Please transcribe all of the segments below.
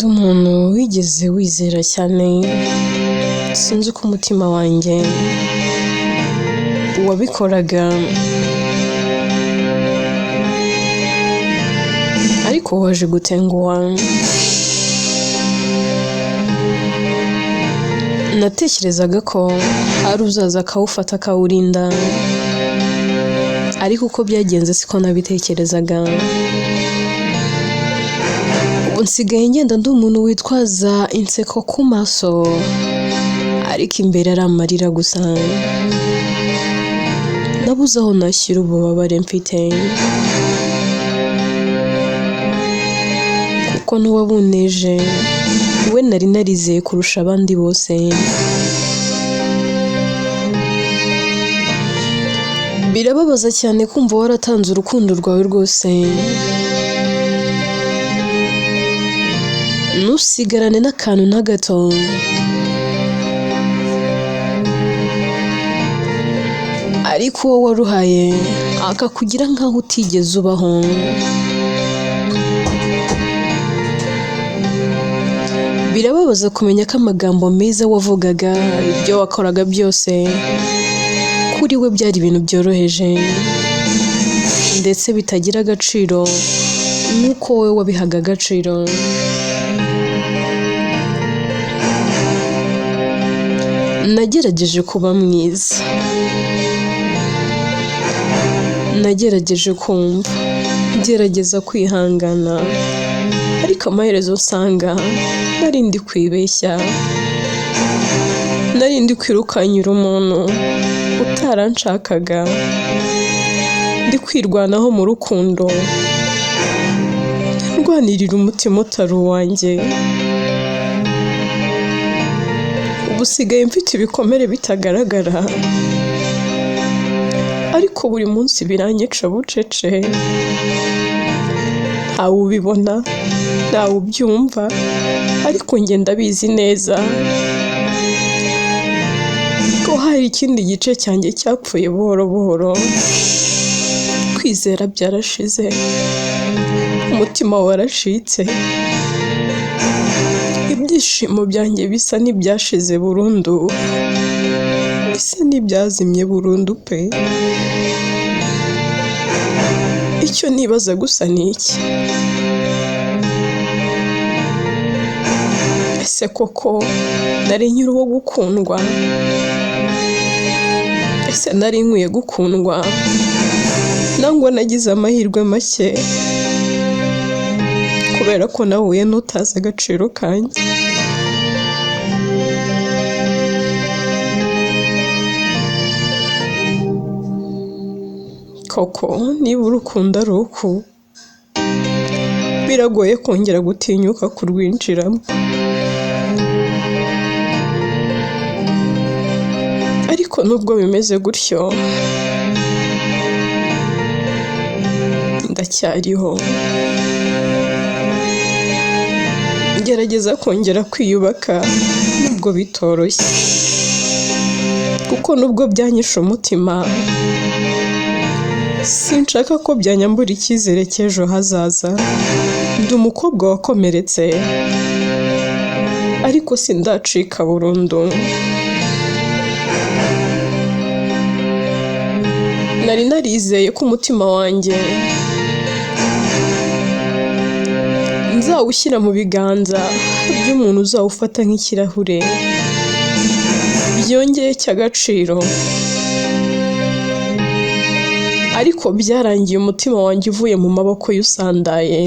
Ndi umuntu wigeze wizera cyane, sinzi uko umutima wanjye wabikoraga, ariko waje gutenguha. Natekerezaga ko ari uzaza akawufata akawurinda, ariko uko byagenze siko nabitekerezaga. Ubu nsigaye ngenda ndi umuntu witwaza inseko ku maso, ariko imbere ari amarira gusa. Nabuze aho nashyira ububabare mfite, kuko n'uwabuneje we nari narizeye kurusha abandi bose. Birababaza cyane kumva waratanze urukundo rwawe rwose, ntusigarane n'akantu na gato. Ariko uwo waruhaye akakugira nkaho utigeze ubaho. Birababaza kumenya ko amagambo meza wavugaga, ibyo wakoraga byose, kuri we byari ibintu byoroheje ndetse bitagira agaciro nk'uko wowe wabihaga agaciro. Nagerageje kuba mwiza, nagerageje kumva, gerageza kwihangana, ariko amaherezo usanga nari ndi kwibeshya, nari ndi kwirukanyira umuntu utaranshakaga, ndi kwirwanaho mu rukundo, ndwanirira umutima utari uwanjye. Ubu usigaye mfite ibikomere bitagaragara, ariko buri munsi biranyica bucece. Ntawe ubibona, ntawe ubyumva, ariko njye ndabizi neza ko hari ikindi gice cyanjye cyapfuye buhoro buhoro. Kwizera byarashize, umutima warashitse, ibyishimo byanjye bisa n'ibyashize burundu, bisa n'ibyazimye burundu pe. Icyo nibaza gusa ni iki: ese koko nari nkiri uwo gukundwa? Ese nari nkwiye gukundwa nangwa nagize amahirwe make kubera ko nahuye n'utazi agaciro kanjye? Koko niba urukundo ari uku, biragoye kongera gutinyuka kurwinjiramo. Ariko nubwo bimeze gutyo, ndacyariho, ngerageza kongera kwiyubaka nubwo bitoroshye, kuko nubwo byanyishe umutima, sinshaka ko byanyambura icyizere cy'ejo hazaza. Ndi umukobwa wakomeretse, ariko sindacika burundu. Nari narizeye ko umutima wanjye nzawushyira mu biganza by'umuntu uzawufata nk'ikirahure byongeye cy'agaciro, ariko byarangiye umutima wanjye uvuye mu maboko y'usandaye.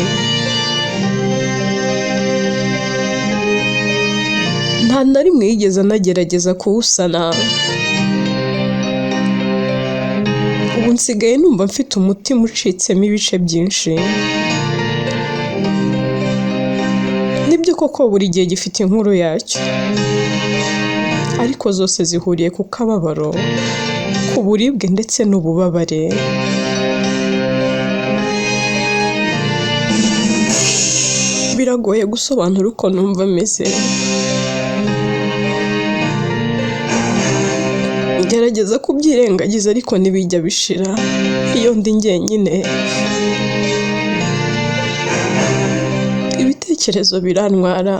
Nta na rimwe yigeze anagerageza kuwusana. Ubu nsigaye numva mfite umutima ucitsemo ibice byinshi. Nibyo koko buri gihe gifite inkuru yacyo, ariko zose zihuriye ku kababaro, ku buribwe ndetse n'ububabare. Biragoye gusobanura uko numva meze. Gerageza kubyirengagiza ariko ntibijya bishira iyo ndi njyenyine. ibitekerezo birantwara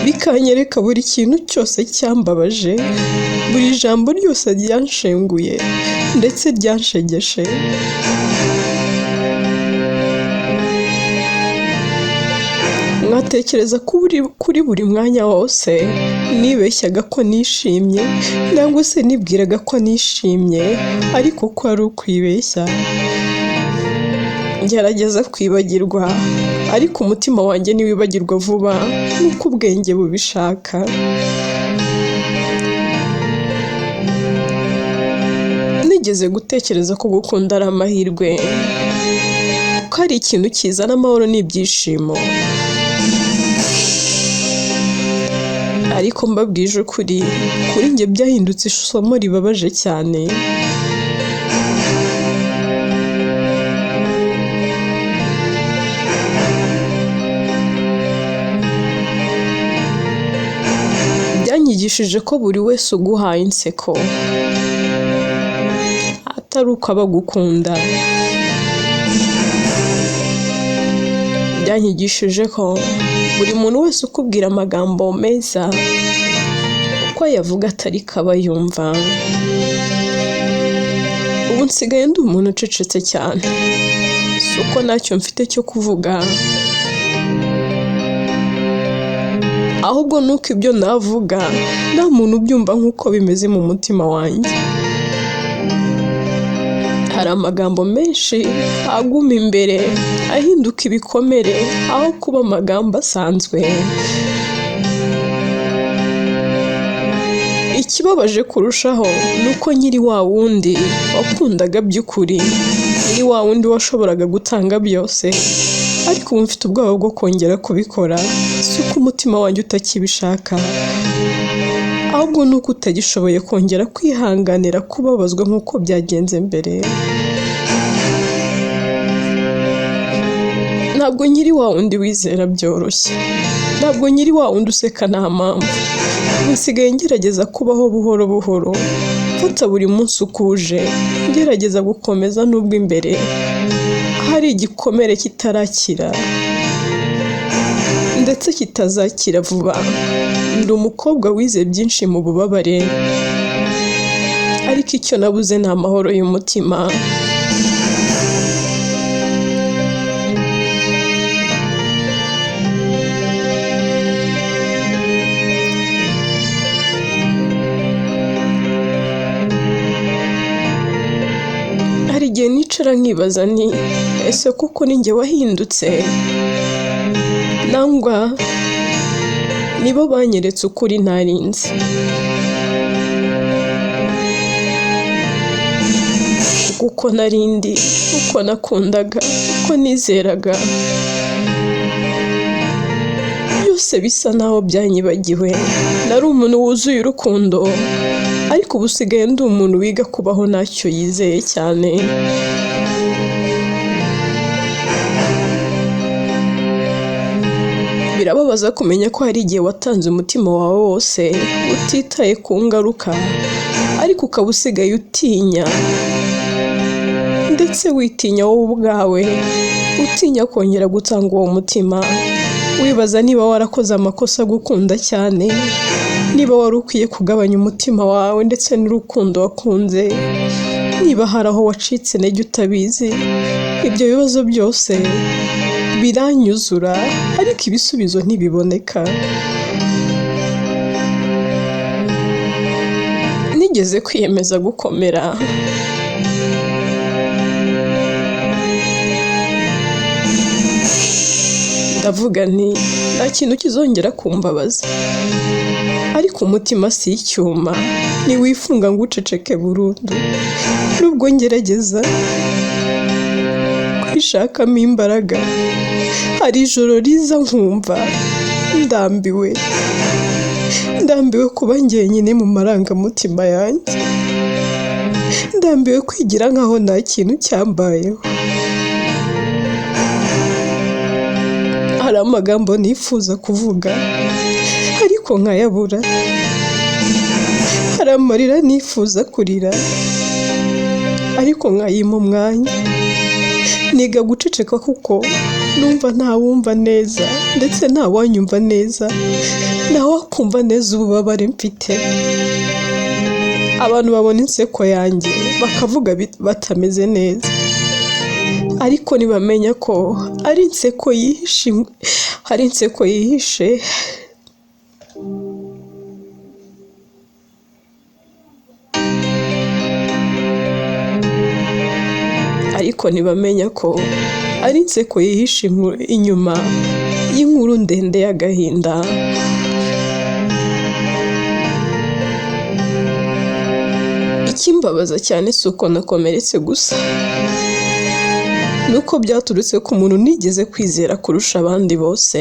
bikanyereka buri kintu cyose cyambabaje, buri jambo ryose ryanshenguye ndetse ryanshegeshe. Nkatekereza ko kuri buri mwanya wose nibeshyaga ko nishimye cyangwa se nibwiraga ko nishimye, ariko ko ari ukwibeshya. Ngerageza kwibagirwa, ariko umutima wanjye ntiwibagirwa vuba nk'uko ubwenge bubishaka. Nigeze gutekereza ko gukunda ari amahirwe, ko ari ikintu kizana amahoro n'ibyishimo, ariko mbabwije ukuri, kuri njye byahindutse isomo ribabaje cyane. Byanyigishije ko buri wese uguhaye inseko atari uko aba agukunda. Byanyigishije ko buri muntu wese ukubwira amagambo meza uko ayavuga atari ko aba yumva. Ubu nsigaye ndi umuntu ucecetse cyane, si uko ntacyo mfite cyo kuvuga, ahubwo nuko ibyo navuga nta muntu ubyumva nk'uko bimeze mu mutima wanjye. Hari amagambo menshi aguma imbere ahinduka ibikomere aho kuba amagambo asanzwe. Ikibabaje kurushaho ni uko nyiri wa wundi wakundaga by'ukuri, nyiri wa wundi washoboraga gutanga byose, ariko ubu mfite ubwoba bwo kongera kubikora. Si uko umutima wanjye utakibishaka, ahubwo ni uko utagishoboye kongera kwihanganira kubabazwa nk'uko byagenze mbere. Ntabwo nyiri wa wundi wizera byoroshye, ntabwo nyiri wa wundi useka nta mpamvu. Nsigaye ngerageza kubaho buhoro buhoro, mfata buri munsi ukuje, ngerageza gukomeza nubwo imbere hari igikomere kitarakira ndetse kitazakira vuba. Ndi umukobwa wize byinshi mu bubabare, ariko icyo nabuze ni amahoro y'umutima. Hari igihe nicara nkibaza nti ese kuko ni njye wahindutse, nangwa nibo banyeretse ukuri ntarinzi. Uko narindi, uko nakundaga, uko nizeraga, byose bisa naho byanyibagiwe. Nari umuntu wuzuye urukundo, ariko ubu usigaye ndi umuntu wiga kubaho ntacyo yizeye cyane. Birababaza kumenya ko hari igihe watanze umutima wawe wose utitaye ku ngaruka, ariko ukaba usigaye utinya, ndetse witinya wowe ubwawe, utinya kongera gutanga uwo mutima. Wibaza niba warakoze amakosa gukunda cyane, niba wari ukwiye kugabanya umutima wawe ndetse n'urukundo wakunze, niba hari aho wacitse intege utabizi. Ibyo bibazo byose biranyuzura, ariko ibisubizo ntibiboneka. Nigeze kwiyemeza gukomera, ndavuga nti nta kintu kizongera kumbabaza, ariko umutima si icyuma, ntiwifunga ngo uceceke burundu. Nubwo ngerageza kwishakamo imbaraga, hari ijoro riza nkumva ndambiwe kuba njyenyine mu marangamutima yanjye, ndambiwe kwigira nkaho nta kintu cyambayeho. Hari amagambo nifuza kuvuga ariko nkayabura, hari amarira nifuza kurira ariko nkayima umwanya. Niga guceceka kuko numva ntawumva neza ndetse ntawanyumva neza, ntawakumva neza ububabare mfite. Abantu babona inseko yanjye bakavuga batameze neza, ariko ntibamenya ko ari inseko yihishe, hari inseko yihishe. Ariko ntibamenya ko ari inseko yihishe inyuma y'inkuru ndende y'agahinda. Ikimbabaza cyane si uko nakomeretse gusa, nuko byaturutse ku muntu nigeze kwizera kurusha abandi bose,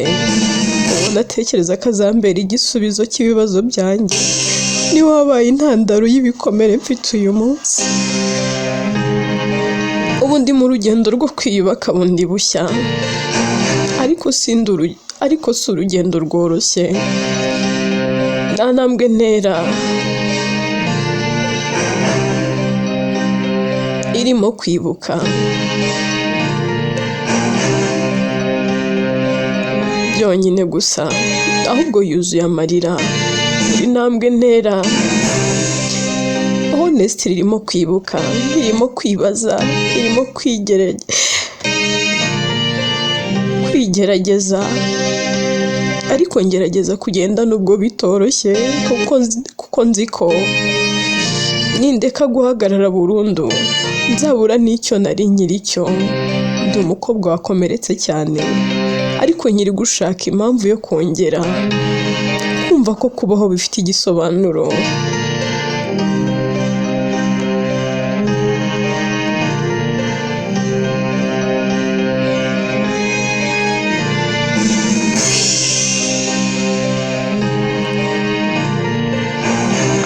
uwo natekereza ko azambera igisubizo cy'ibibazo byanjye, niwe wabaye intandaro y'ibikomere mfite uyu munsi. Ubu ndi mu rugendo rwo kwiyubaka bundi bushya, ariko si urugendo rworoshye. nta ntambwe ntera irimo kwibuka, byonyine gusa, ahubwo yuzuye amarira. Buri ntambwe ntera honest irimo kwibuka, irimo kwibaza, irimo kwigerageza, ariko ngerageza kugenda nubwo bitoroshye, kuko nzi ko nindeka guhagarara burundu nzabura n'icyo nari nyiricyo. Ndi umukobwa wakomeretse cyane, ariko nyiri gushaka impamvu yo kongera kumva ko kubaho bifite igisobanuro.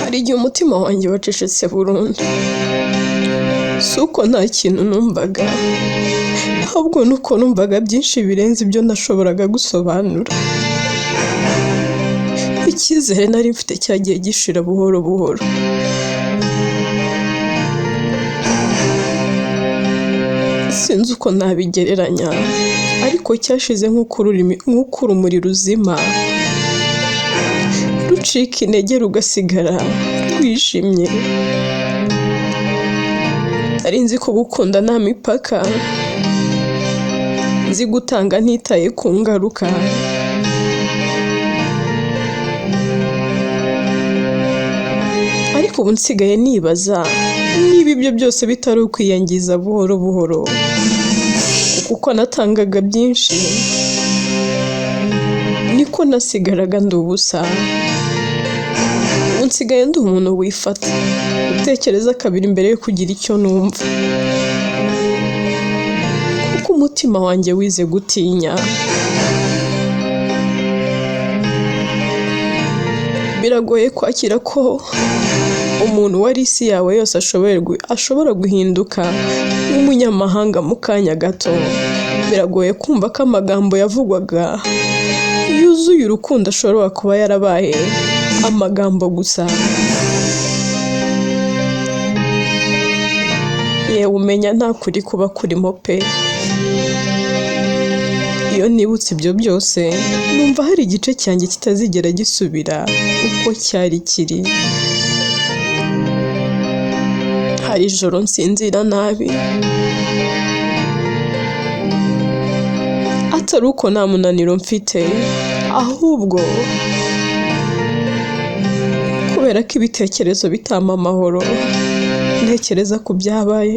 Hari igihe umutima wanjye wacecetse burundu, si uko nta kintu numvaga, ahubwo nuko numvaga byinshi birenze ibyo nashoboraga gusobanura. Icyizere nari mfite cyagiye gishira buhoro buhoro. Sinzi uko nabigereranya, ariko cyashize nk'uko urumuri ruzima, rucika intege rugasigara rwijimye. Nari nzi ko gukunda nta mipaka, nzi gutanga ntitaye ku ngaruka. Ariko ubu nsigaye nibaza niba ibyo byose bitari ukwiyangiza buhoro buhoro, kuko natangaga byinshi niko nasigaraga ndi ubusa. Ubu nsigaye ndi umuntu wifata, utekereza kabiri mbere yo kugira icyo numva, kuko umutima wanjye wize gutinya. Biragoye kwakira ko umuntu wari isi yawe yose ashobora guhinduka nk'umunyamahanga mu kanya gato. Biragoye kumva ko amagambo yavugwaga yuzuye urukundo ashobora kuba yarabaye amagambo gusa. Yewe umenya nta kuri kuba kurimo pe. Iyo nibutse ibyo byose, numva hari igice cyanjye kitazigera gisubira uko cyari kiri. Hari ijoro nsinzira nabi, atari uko nta munaniro mfite, ahubwo kubera ko ibitekerezo bitampa amahoro. Ntekereza ku byabaye,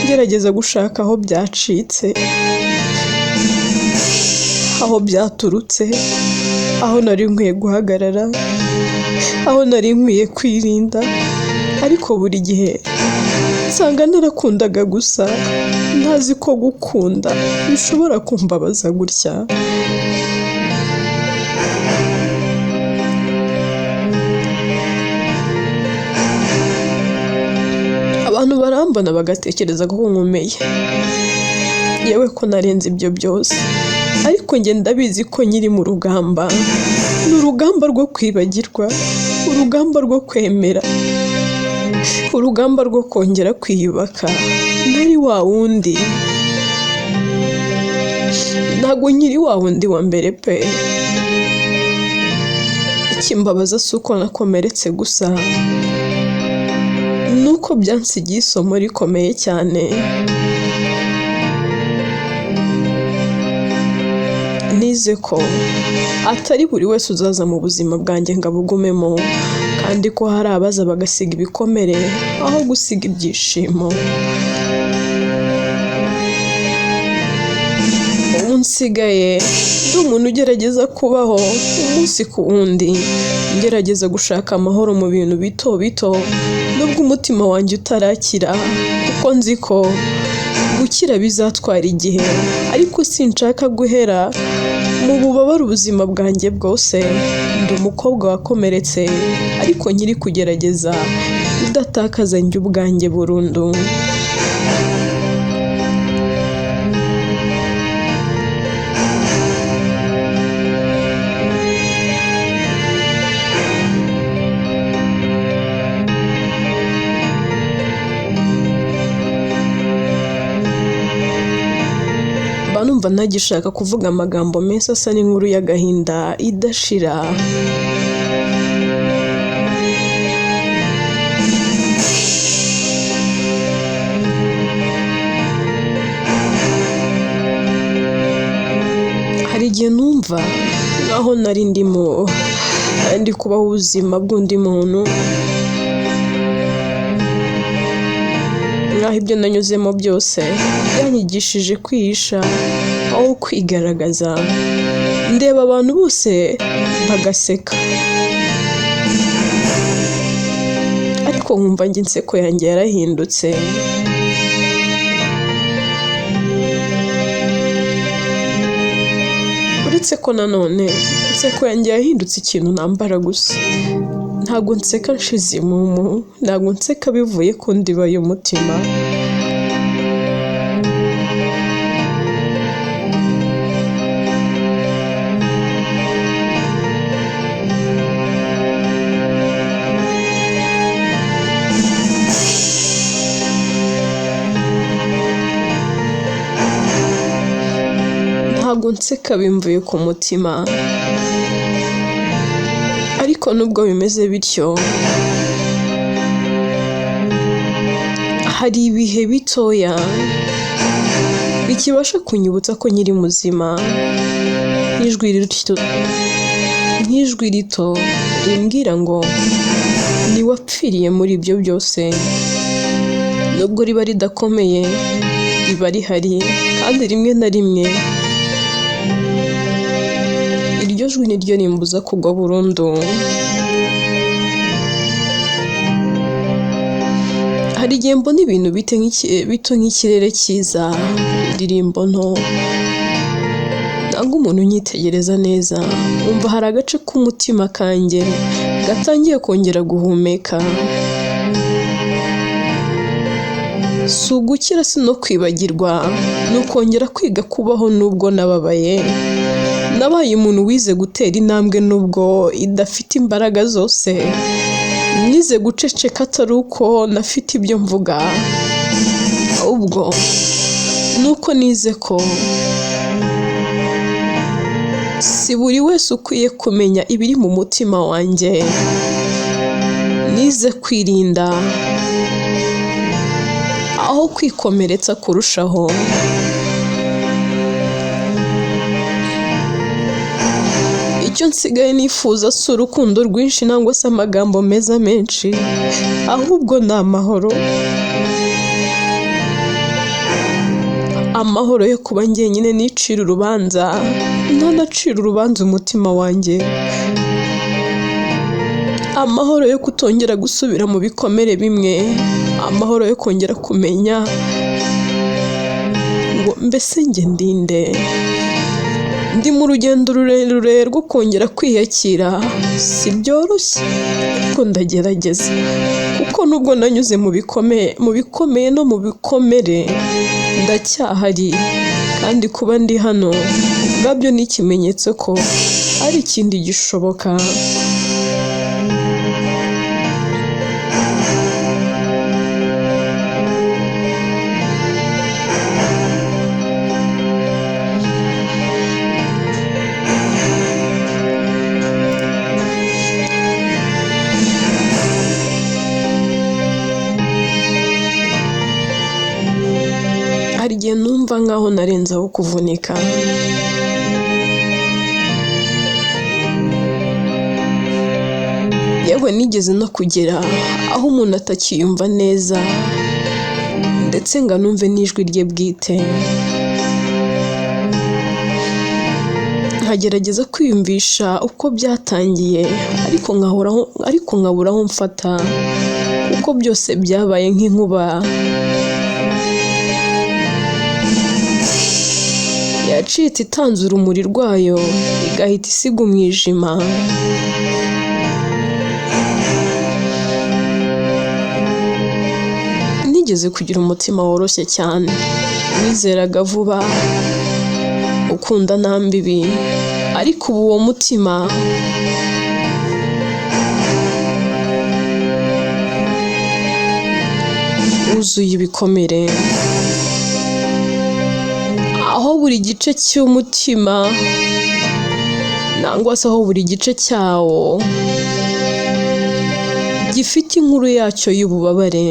ngerageza gushaka aho byacitse, aho byaturutse, aho nari nkwiye guhagarara, aho nari nkwiye kwirinda. Ariko buri gihe nsanga narakundaga gusa, ntazi ko gukunda bishobora kumbabaza gutya. Abantu barambona bagatekereza ko nkomeye, yewe ko narenze ibyo byose, ariko njye ndabizi ko nkiri mu rugamba. Ni urugamba rwo kwibagirwa, urugamba rwo kwemera, urugamba rwo kongera kwiyubaka ntari wa wundi ntabwo nkiri wa wundi wa mbere pe. Ikimbabaza si uko nakomeretse gusa, nuko byansigiye isomo rikomeye cyane. Nize ko atari buri wese uzaza mu buzima bwanjye ngo abugumemo, kandi ko hari abaza bagasiga ibikomere aho gusiga ibyishimo. Ubu nsigaye ndi umuntu ugerageza kubaho umunsi ku wundi, ngerageza gushaka amahoro mu bintu bito bito, nubwo umutima wanjye utarakira, kuko nzi ko gukira bizatwara igihe, ariko sinshaka guhera mu bubabare ubuzima bwanjye bwose. Ndi umukobwa wakomeretse, ariko nkiri kugerageza kudatakaza njye ubwanjye burundu. Numva ntagishaka kuvuga amagambo menshi asa n'inkuru y'agahinda idashira. Hari igihe numva nkaho nari ndi kubaho ubuzima bw'undi muntu, nkaho ibyo nanyuzemo byose byanyigishije kwihisha aho kwigaragaza. Ndeba abantu bose bagaseka, ariko nkumva njye inseko yanjye yarahindutse. Uretse ko nanone inseko yanjye yahindutse ikintu nambara gusa. Ntabwo nseka nshize imumu, ntabwo nseka bivuye ku ndiba y'umutima. Ntabwo nseka bimvuye ku mutima, ariko nubwo bimeze bityo, hari ibihe bitoya bikibasha kunyibutsa ko nkiri muzima, nk'ijwi rito rimbwira ngo ntiwapfiriye muri ibyo byose. Nubwo riba ridakomeye, riba rihari, kandi rimwe na rimwe iryo jwi niryo rimbuza kugwa burundu. Hari igihe mbona ibintu bito nk'ikirere cyiza, indirimbo nto, ntabwo umuntu unyitegereza neza, umva hari agace k'umutima kanjye gatangiye kongera guhumeka. Si ugukira, si no kwibagirwa, ni ukongera kwiga kubaho nubwo nababaye. Nabaye umuntu wize gutera intambwe nubwo idafite imbaraga zose. Nize guceceka atari uko nafite ibyo mvuga, ahubwo nuko nize ko si buri wese ukwiye kumenya ibiri mu mutima wanjye. Nize kwirinda aho kwikomeretsa kurushaho. Icyo nsigaye nifuza si urukundo rwinshi nangwa se amagambo meza menshi, ahubwo ni amahoro. Amahoro yo kuba njyenyine nicira urubanza, ntanacira urubanza umutima wanjye. Amahoro yo kutongera gusubira mu bikomere bimwe. Amahoro yo kongera kumenya ngo mbese njye ndinde. Ndi mu rugendo rurerure rwo kongera kwiyakira. Si byoroshye, ariko ndagerageza, kuko nubwo nanyuze mu bikomeye no mu bikomere, ndacyahari. Kandi kuba ndi hano ubwabyo ni ikimenyetso ko hari ikindi gishoboka. hari igihe numva nkaho narenzaho kuvunika, yewe nigeze no kugera aho umuntu atakiyumva neza ndetse ngo anumve n'ijwi rye bwite, nkagerageza kwiyumvisha uko byatangiye ariko nkabura aho mfata kuko byose byabaye nk'inkuba yacitse itanze urumuri rwayo igahita isiga umwijima. Nigeze kugira umutima woroshye cyane, wizeraga vuba, ukunda nta mbibi, ariko ubu uwo mutima wuzuye ibikomere, aho buri gice cy'umutima nangwa se aho buri gice cyawo gifite inkuru yacyo y'ububabare.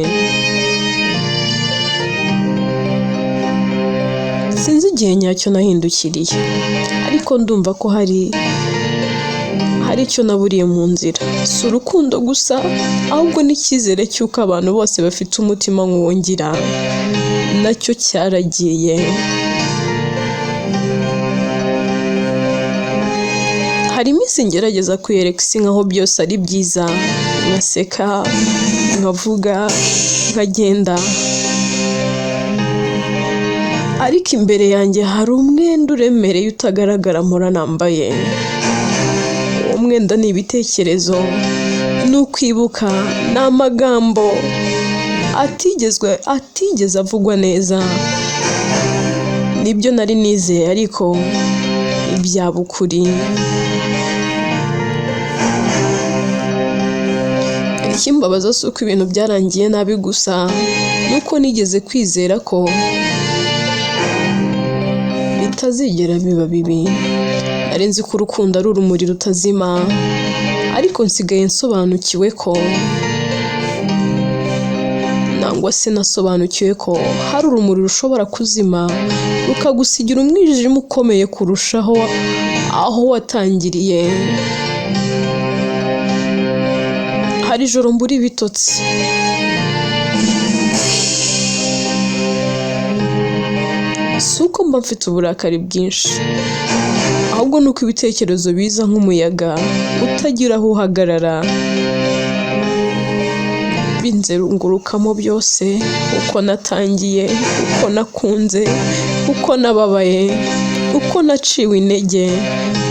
Sinzi igihe nyacyo nahindukiriye, ariko ndumva ko hari icyo naburiye mu nzira, si urukundo gusa ahubwo n'icyizere cy'uko abantu bose bafite umutima nk'uwongira nacyo cyaragiye. Hari iminsi ngerageza kwiyereka isi nkaho byose ari byiza, nkaseka, nkavuga, nkagenda, ariko imbere yanjye hari umwenda uremereye utagaragara mpora nambaye. Uwo mwenda ni ibitekerezo, ni ukwibuka, ni amagambo atigeze avugwa neza, nibyo nari nizeye ariko ibyaba ukuri. Ikimbabaza si uko ibintu byarangiye nabi gusa, nuko nigeze kwizera ko bitazigera biba bibi. Nari nzi ko urukundo ari urumuri rutazima, ariko nsigaye nsobanukiwe ko nangwa se nasobanukiwe ko hari urumuri rushobora kuzima rukagusigira umwijima ukomeye kurushaho aho watangiriye. Hari ijoro mbura ibitotsi, si uko mba mfite uburakari bwinshi, ahubwo nuko ibitekerezo biza nk'umuyaga utagira aho uhagarara, binzengurukamo byose, uko natangiye, uko nakunze, uko nababaye, uko naciwe intege,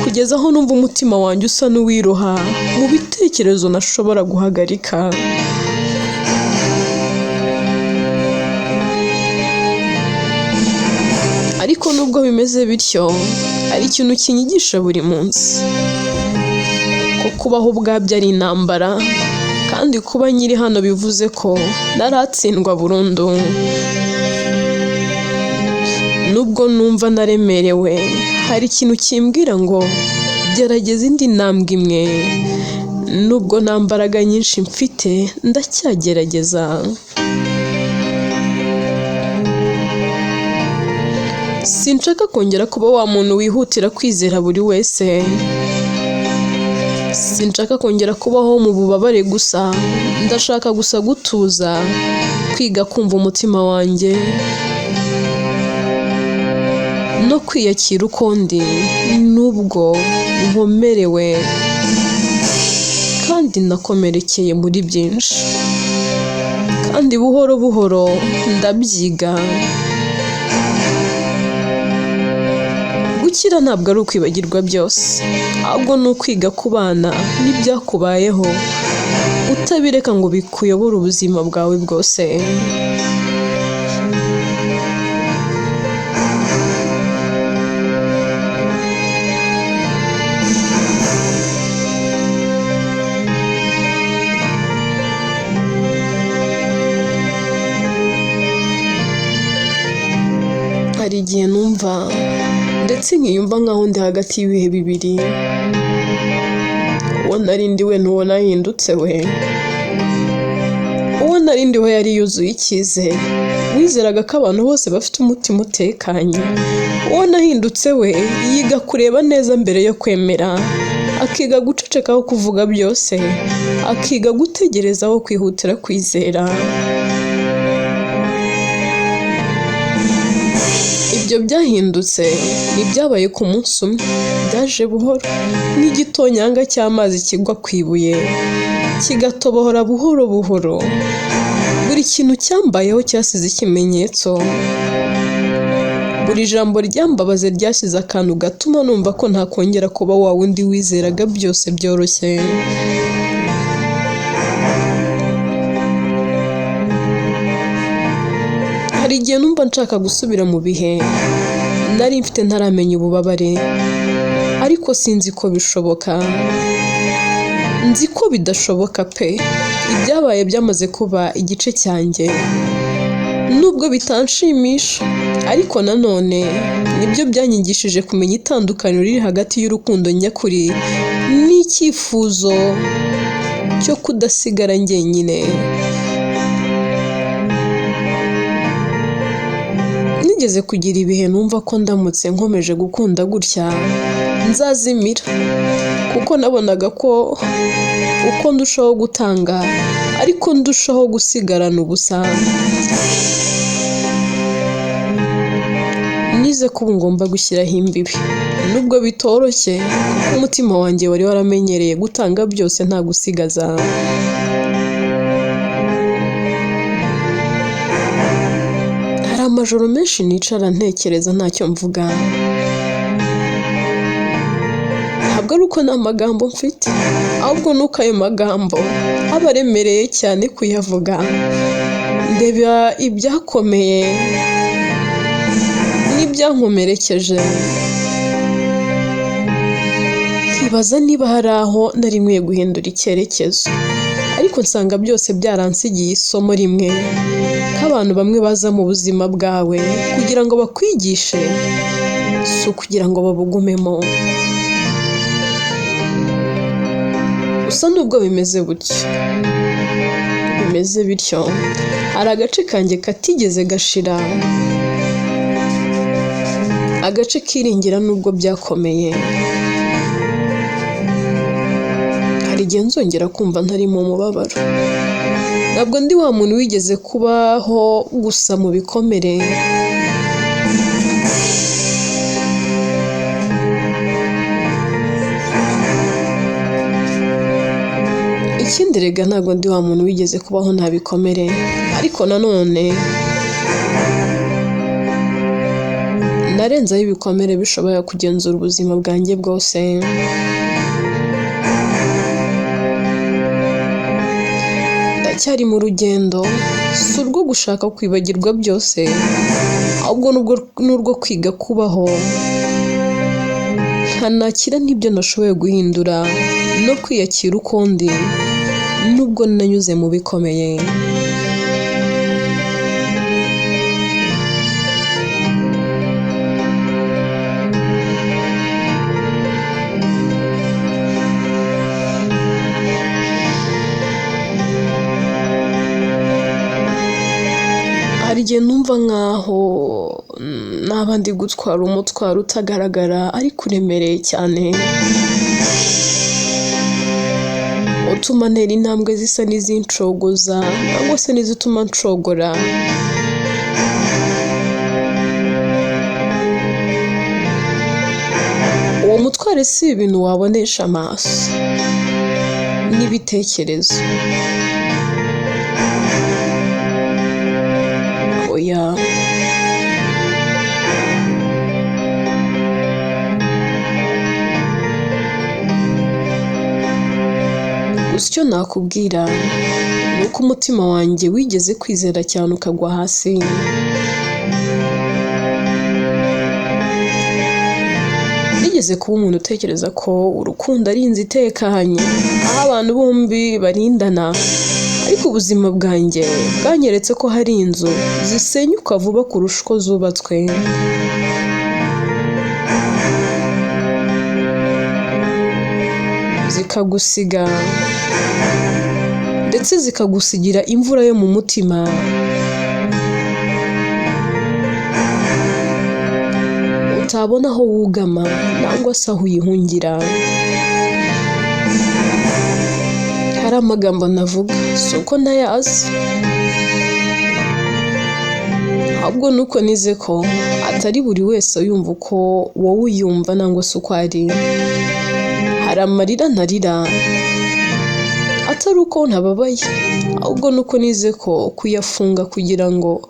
kugeza aho numva umutima wanjye usa n'uwiroha mu bitekerezo ntashobora guhagarika. Ariko nubwo bimeze bityo, hari ikintu kinyigisha buri munsi, ko kubaho ubwabyo ari intambara, kandi kuba nyiri hano bivuze ko naratsindwa burundu. Nubwo numva naremerewe, hari ikintu kimbwira ngo gerageza indi ntambwe imwe, nubwo nta mbaraga nyinshi mfite ndacyagerageza. Sinshaka kongera kuba wa muntu wihutira kwizera buri wese, sinshaka kongera kubaho mu bubabare gusa, ndashaka gusa gutuza, kwiga kumva umutima wanjye no kwiyakira uko ndi, nubwo nkomerewe kandi nakomerekeye muri byinshi, kandi buhoro buhoro ndabyiga. Gukira ntabwo ari ukwibagirwa byose, ahubwo ni ukwiga kubana n'ibyakubayeho, utabireka ngo bikuyobore ubuzima bwawe bwose. Hari igihe numva ndetse nkiyumva nkaho ndi hagati y'ibihe bibiri, uwo nari ndi we n'uwo nahindutse we. Uwo nari ndi we yari yuzuye icyizere, wizeraga ko abantu bose bafite umutima utekanye. Uwo nahindutse we yiga kureba neza mbere yo kwemera, akiga guceceka aho kuvuga byose, akiga gutegereza aho kwihutira kwizera. Ibyo byahindutse ntibyabaye ku munsi umwe, byaje buhoro nk'igitonyanga cy'amazi kigwa ku ibuye kigatobohora buhoro buhoro. Buri kintu cyambayeho cyasize ikimenyetso, buri jambo ryambabaze ryashyize akantu gatuma numva ko ntakongera kuba wa wundi wizeraga byose byoroshye. Hari igihe numva nshaka gusubira mu bihe nari mfite ntaramenya ububabare, ariko sinzi ko bishoboka. Nzi ko bidashoboka pe. Ibyabaye byamaze kuba igice cyanjye, nubwo bitanshimisha, ariko nanone nibyo byanyigishije kumenya itandukaniro riri hagati y'urukundo nyakuri n'icyifuzo cyo kudasigara njyenyine. Nigeze kugira ibihe numva ko ndamutse nkomeje gukunda gutya nzazimira, kuko nabonaga ko uko ndushaho gutanga ariko ndushaho gusigarana ubusa. Nize ko ngomba gushyiraho imbibi, nubwo bitoroshye, kuko umutima wanjye wari waramenyereye gutanga byose nta gusigaza. Hari amajoro menshi nicara ntekereza ntacyo mvuga. Ntabwo ari uko nta magambo mfite, ahubwo nuko ayo magambo aba aremereye cyane kuyavuga. Ndeba ibyakomeye n'ibyankomerekeje, nkibaza niba hari aho nari nkwiye guhindura icyerekezo, ariko nsanga byose byaransigiye isomo rimwe, ko abantu bamwe baza mu buzima bwawe kugira ngo bakwigishe, si ukugira ngo babugumemo. Gusa nubwo bimeze bityo, hari agace kanjye katigeze gashira, agace kiringira nubwo byakomeye. Hari igihe nzongera kumva ntari mu mubabaro. Ntabwo ndi wa muntu wigeze kubaho gusa mu bikomere. Ikindi rega ntabwo ndi wa muntu wigeze kubaho nta bikomere, ariko nanone narenzaho ibikomere bishobora kugenzura ubuzima bwanjye bwose. Ndacyari mu rugendo, si urwo gushaka kwibagirwa byose, ahubwo n'urwo kwiga kubaho nkanakira n'ibyo nashoboye guhindura no kwiyakira ukundi, nubwo nanyuze mu bikomeye. Hari igihe numva nkaho naba ndi gutwara umutwaro utagaragara ariko uremereye cyane, utuma ntera intambwe zisa n'izincogoza cyangwa se n'izituma ncogora. Uwo mutwaro si ibintu wabonesha amaso n'ibitekerezo, oya. Gusa icyo nakubwira ni uko umutima wanjye wigeze kwizera cyane ukagwa hasi. Nigeze kuba umuntu utekereza ko urukundo ari inzu itekanye, aho abantu bombi barindana, ariko ubuzima bwanjye bwanyeretse ko hari inzu zisenyuka vuba kurusha uko zubatswe. Zikagusiga ndetse zikagusigira imvura yo mu mutima utabona aho wugama nangwa se aho uyihungira. Hari amagambo navuga si uko ntayazi, ahubwo nuko nize ko atari buri wese yumva uko wowe uyumva nangwa se uko ari. Hari amarira ntarira atari uko ntababaye, ahubwo nuko nize ko kuyafunga kugira ngo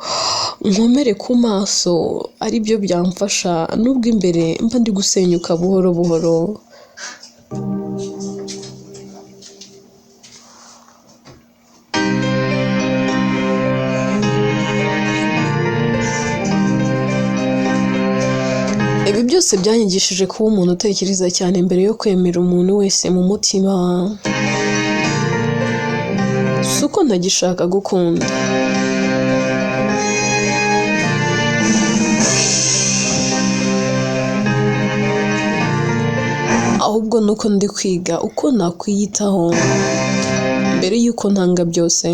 nkomere ku maso ari byo byamfasha, nubwo imbere mba ndi gusenyuka buhoro buhoro. Ibi byose byanyigishije kuba umuntu utekereza cyane mbere yo kwemera umuntu wese mu mutima. Si uko ntagishaka gukunda, ahubwo nuko ndi kwiga uko nakwiyitaho mbere y'uko ntanga byose.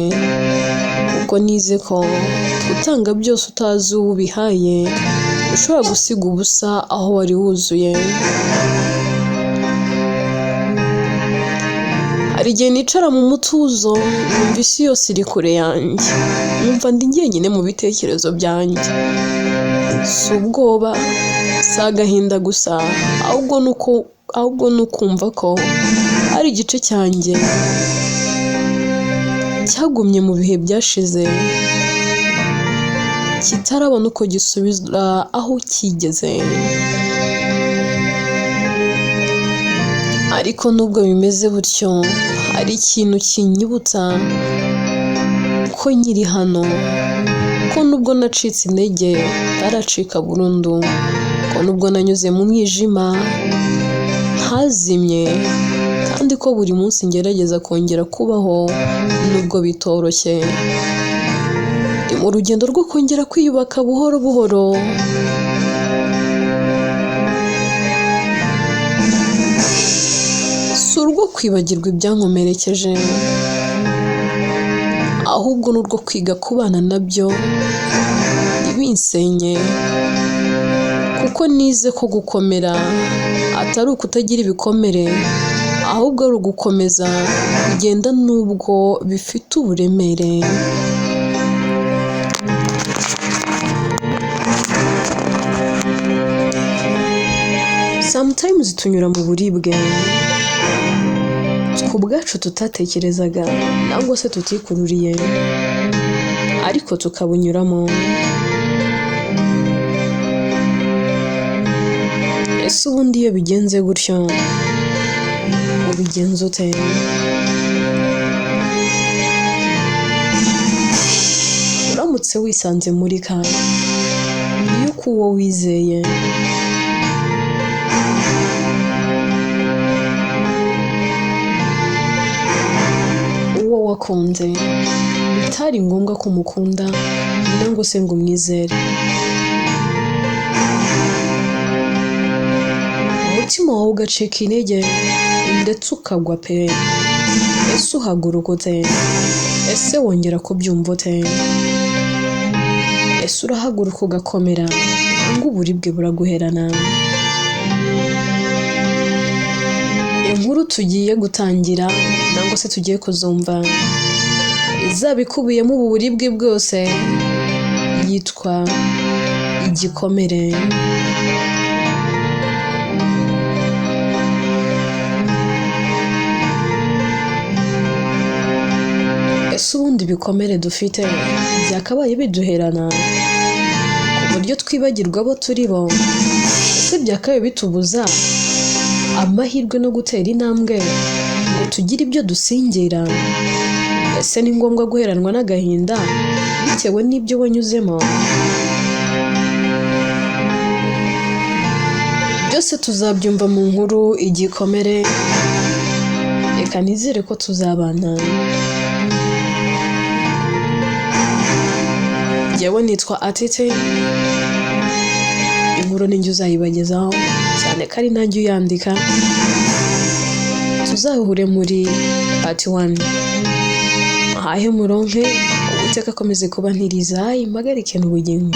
Ubwo nize ko utanga byose utazi uwo ubihaye ushobora gusiga ubusa aho wari wuzuye. Hari igihe nicara mu mutuzo numva isi yose iri kure yanjye, numva ndi njyenyine mu bitekerezo byanjye. Si ubwoba, si agahinda gusa, ahubwo nukumva ko ari igice cyanjye cyagumye mu bihe byashize kitarabona uko gisubira aho kigeze. Ariko nubwo bimeze gutyo, hari ikintu kinyibutsa ko nkiri hano, ko nubwo nacitse intege ntaracika burundu, ko nubwo nanyuze mu mwijima ntazimye, kandi ko buri munsi ngerageza kongera kubaho nubwo bitoroshye. Ndi mu rugendo rwo kongera kwiyubaka buhoro buhoro. Si urwo kwibagirwa ibyankomerekeje, ahubwo ni urwo kwiga kubana nabyo ntibinsenye, kuko nize ko gukomera atari ukutagira ibikomere, ahubwo ari ugukomeza kugenda nubwo bifite uburemere. Sometimes tunyura mu buribwe ku bwacu tutatekerezaga nangwa se tutikururiye, ariko tukabunyuramo. Ese ubundi iyo bigenze gutyo ubigenza ute? Uramutse wisanze muri ka yuko uwo wizeye uwo wakunze bitari ngombwa ko umukunda nangwa se ngo umwizere, umutima wawe ugacika intege ndetse ukagwa pe. Ese uhaguruka ute? Ese wongera kubyumva ute? Ese urahaguruka ugakomera ngo uburibwe buraguherana? Inkuru tugiye gutangira nangwa se tugiye kuzumva izaba ikubiyemo ubu buribwe bwose yitwa Igikomere. Ese ubundi ibikomere dufite byakabaye biduherana ku buryo twibagirwa abo turi bo? Ese byakabaye bitubuza amahirwe no gutera intambwe ngo tugire ibyo dusingira? Ese ni ngombwa guheranwa n'agahinda bitewe n'ibyo wanyuzemo? Byose tuzabyumva mu nkuru Igikomere. Reka nizere ko tuzabana. Jyewe nitwa Atete, inkuru ninjye uzayibagezaho cyane ko ari nanjye uyandika. Tuzahure muri part 1. Ahahe muronke, Uwiteka akomeze kubantiriza impagarike n'ubugingo.